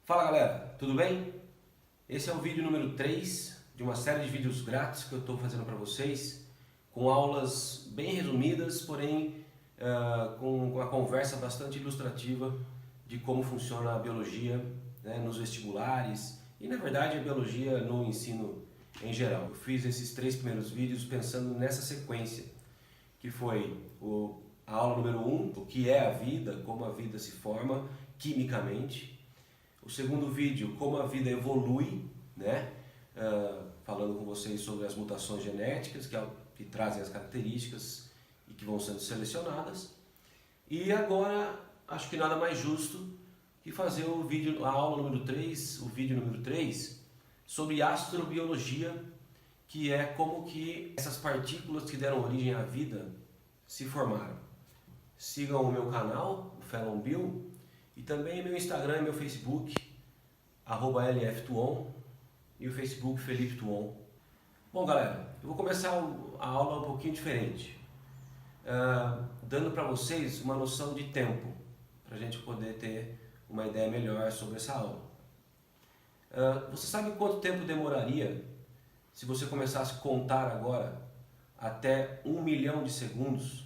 Fala galera, tudo bem? Esse é o vídeo número 3 de uma série de vídeos grátis que eu estou fazendo para vocês, com aulas bem resumidas, porém com uma conversa bastante ilustrativa de como funciona a biologia, né, nos vestibulares e na verdade a biologia no ensino em geral. Eu fiz esses 3 primeiros vídeos pensando nessa sequência, que foi a aula número 1, o que é a vida, como a vida se forma quimicamente. O segundo vídeo, como a vida evolui, né? Falando com vocês sobre as mutações genéticas que trazem as características e que vão sendo selecionadas. E agora, acho que nada mais justo que fazer a aula número 3, o vídeo número 3, sobre astrobiologia, que é como que essas partículas que deram origem à vida se formaram. Sigam o meu canal, o Felon Bill, e também meu Instagram e meu Facebook, @lftuon, e o Facebook Felipe Tuon. Bom galera, eu vou começar a aula um pouquinho diferente, dando para vocês uma noção de tempo, para a gente poder ter uma ideia melhor sobre essa aula. Você sabe quanto tempo demoraria se você começasse a contar agora até 1 milhão de segundos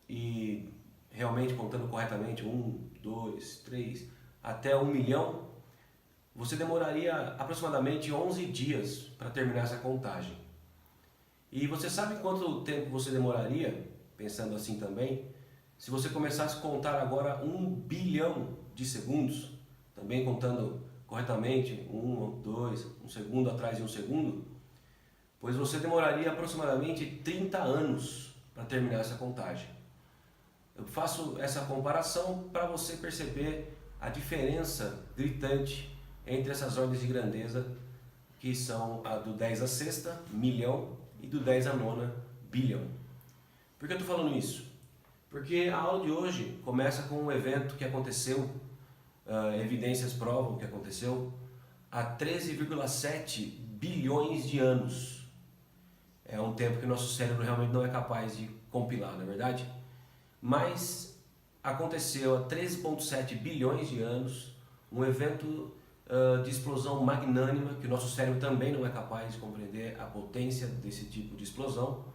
e realmente contando corretamente 1, 2, 3, até 1 milhão, você demoraria aproximadamente 11 dias para terminar essa contagem. E você sabe quanto tempo você demoraria, pensando assim também, se você começasse a contar agora 1 bilhão de segundos, também contando corretamente 1, 2, um segundo atrás de um segundo, pois você demoraria aproximadamente 30 anos para terminar essa contagem. Eu faço essa comparação para você perceber a diferença gritante entre essas ordens de grandeza, que são a do 10 à sexta, milhão, e do 10 à nona, bilhão. Por que eu estou falando isso? Porque a aula de hoje começa com um evento que aconteceu, evidências provam que aconteceu, há 13,7 bilhões de anos. É um tempo que o nosso cérebro realmente não é capaz de compilar, não é verdade? Mas aconteceu há 13,7 bilhões de anos um evento de explosão magnânima, que o nosso cérebro também não é capaz de compreender a potência desse tipo de explosão,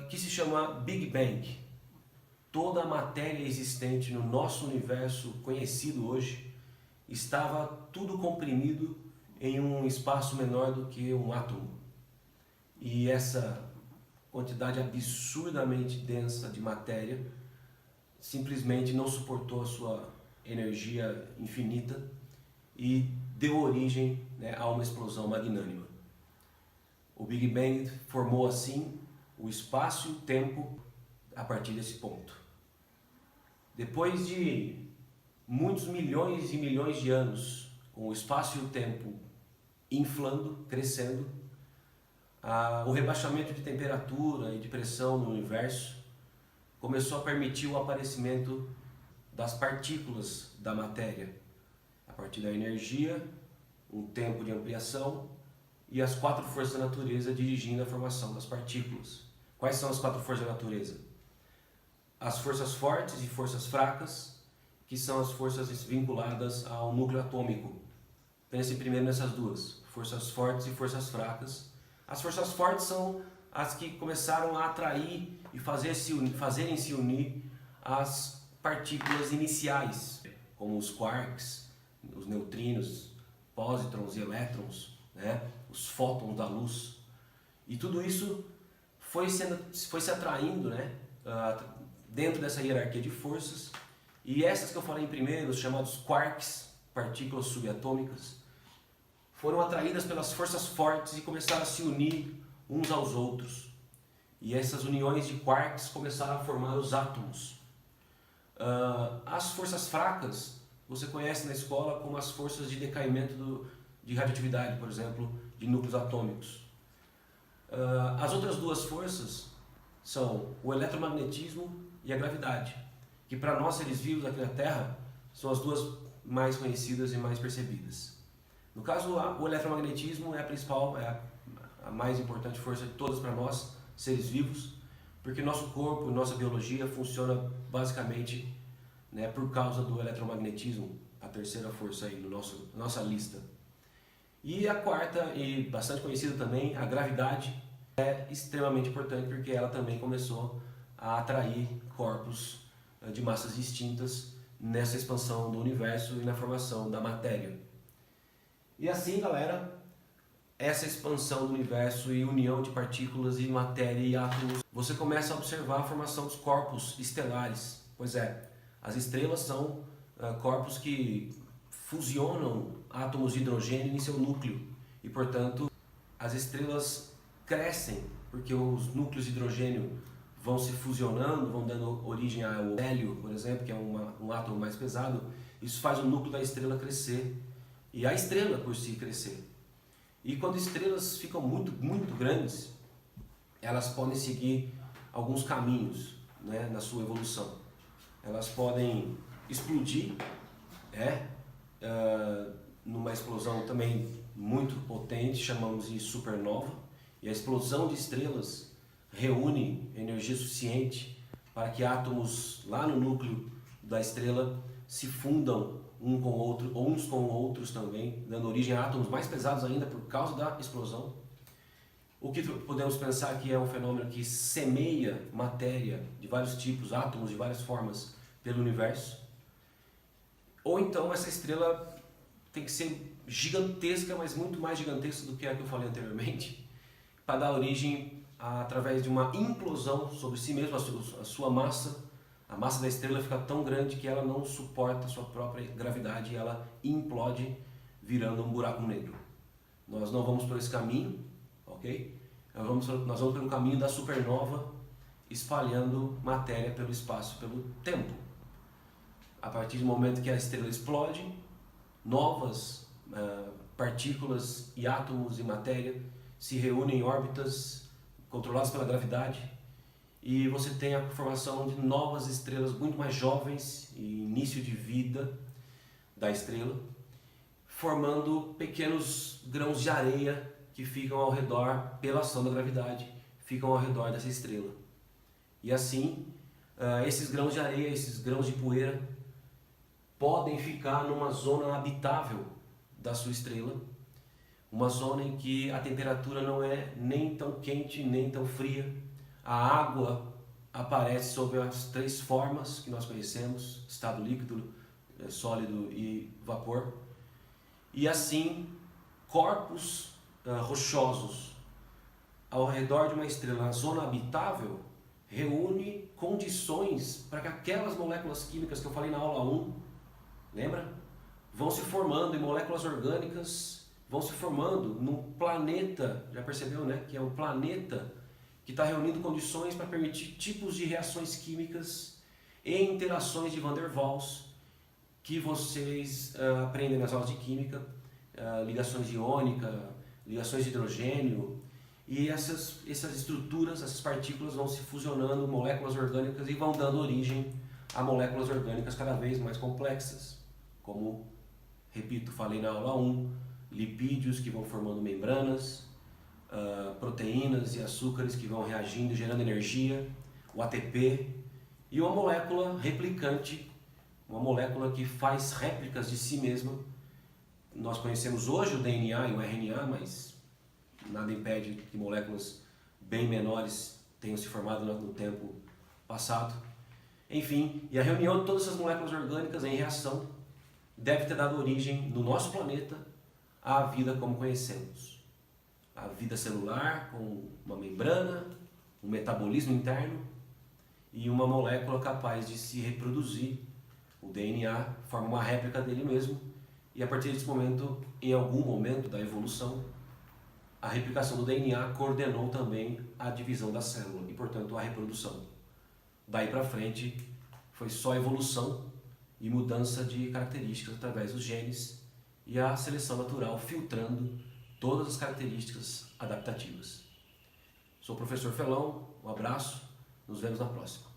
que se chama Big Bang. Toda a matéria existente no nosso universo conhecido hoje estava tudo comprimido em um espaço menor do que um átomo. E essa quantidade absurdamente densa de matéria simplesmente não suportou a sua energia infinita e deu origem, né, a uma explosão magnânima. O Big Bang formou assim o espaço e o tempo a partir desse ponto. Depois de muitos milhões e milhões de anos, com o espaço e o tempo inflando, crescendo, o rebaixamento de temperatura e de pressão no universo começou a permitir o aparecimento das partículas da matéria, a partir da energia, um tempo de ampliação e as 4 forças da natureza dirigindo a formação das partículas. Quais são as 4 forças da natureza? As forças fortes e forças fracas, que são as forças vinculadas ao núcleo atômico. Pense primeiro nessas duas, forças fortes e forças fracas. As forças fortes são as que começaram a atrair e fazerem se unir as partículas iniciais, como os quarks, os neutrinos, pósitrons e elétrons, né? Os fótons da luz. E tudo isso foi se atraindo, né? Dentro dessa hierarquia de forças. E essas que eu falei primeiro, os chamados quarks, partículas subatômicas, foram atraídas pelas forças fortes e começaram a se unir uns aos outros. E essas uniões de quarks começaram a formar os átomos. As forças fracas, você conhece na escola como as forças de decaimento de radioatividade, por exemplo, de núcleos atômicos. As outras duas forças são o eletromagnetismo e a gravidade, que para nós seres vivos aqui na Terra são as duas mais conhecidas e mais percebidas. No caso, o eletromagnetismo é a principal, é a mais importante força de todas para nós, seres vivos, porque nosso corpo, nossa biologia funciona basicamente, né, por causa do eletromagnetismo. a terceira força aí no nossa lista. E a quarta, e bastante conhecida também, a gravidade, é extremamente importante porque ela também começou a atrair corpos de massas distintas nessa expansão do universo e na formação da matéria. E assim, galera, essa expansão do universo e união de partículas e matéria e átomos, você começa a observar a formação dos corpos estelares. Pois é, as estrelas são corpos que fusionam átomos de hidrogênio em seu núcleo e, portanto, as estrelas crescem porque os núcleos de hidrogênio vão se fusionando, vão dando origem ao hélio, por exemplo, que é um átomo mais pesado. Isso faz o núcleo da estrela crescer e a estrela por si crescer. E quando estrelas ficam muito, muito grandes, elas podem seguir alguns caminhos, né, na sua evolução. Elas podem explodir, numa explosão também muito potente, chamamos de supernova, e a explosão de estrelas reúne energia suficiente para que átomos lá no núcleo da estrela se fundam um com o outro, ou uns com outros também, dando origem a átomos mais pesados ainda por causa da explosão. O que podemos pensar que é um fenômeno que semeia matéria de vários tipos, átomos de várias formas pelo universo. Ou então essa estrela tem que ser gigantesca, mas muito mais gigantesca do que a que eu falei anteriormente, para dar origem através de uma implosão sobre si mesma, a sua massa. A massa da estrela fica tão grande que ela não suporta a sua própria gravidade e ela implode, virando um buraco negro. Nós não vamos por esse caminho, ok? Nós vamos pelo caminho da supernova, espalhando matéria pelo espaço, pelo tempo. A partir do momento que a estrela explode, novas partículas e átomos e matéria se reúnem em órbitas controladas pela gravidade e você tem a formação de novas estrelas muito mais jovens e início de vida da estrela, formando pequenos grãos de areia que ficam ao redor, pela ação da gravidade, ficam ao redor dessa estrela. E assim, esses grãos de areia, esses grãos de poeira, podem ficar numa zona habitável da sua estrela, uma zona em que a temperatura não é nem tão quente nem tão fria. A água aparece sob as três formas que nós conhecemos: estado líquido, sólido e vapor. E assim, corpos rochosos ao redor de uma estrela na zona habitável reúne condições para que aquelas moléculas químicas que eu falei na aula 1, lembra? Vão se formando em moléculas orgânicas, vão se formando num planeta, já percebeu, né? Que é um planeta que está reunindo condições para permitir tipos de reações químicas e interações de Van der Waals que vocês aprendem nas aulas de química, ligações iônicas, ligações de hidrogênio, e essas estruturas, essas partículas vão se fusionando, moléculas orgânicas, e vão dando origem a moléculas orgânicas cada vez mais complexas, como, repito, falei na aula 1, lipídios que vão formando membranas, proteínas e açúcares que vão reagindo e gerando energia, o ATP, e uma molécula replicante, uma molécula que faz réplicas de si mesma. Nós conhecemos hoje o DNA e o RNA, mas nada impede que moléculas bem menores tenham se formado no tempo passado. Enfim, e a reunião de todas essas moléculas orgânicas em reação deve ter dado origem no nosso planeta à vida como conhecemos. A vida celular com uma membrana, um metabolismo interno e uma molécula capaz de se reproduzir. O DNA forma uma réplica dele mesmo e a partir desse momento, em algum momento da evolução, a replicação do DNA coordenou também a divisão da célula e, portanto, a reprodução. Daí para frente foi só evolução e mudança de características através dos genes e a seleção natural filtrando todas as características adaptativas. Sou o professor Felão, um abraço, nos vemos na próxima.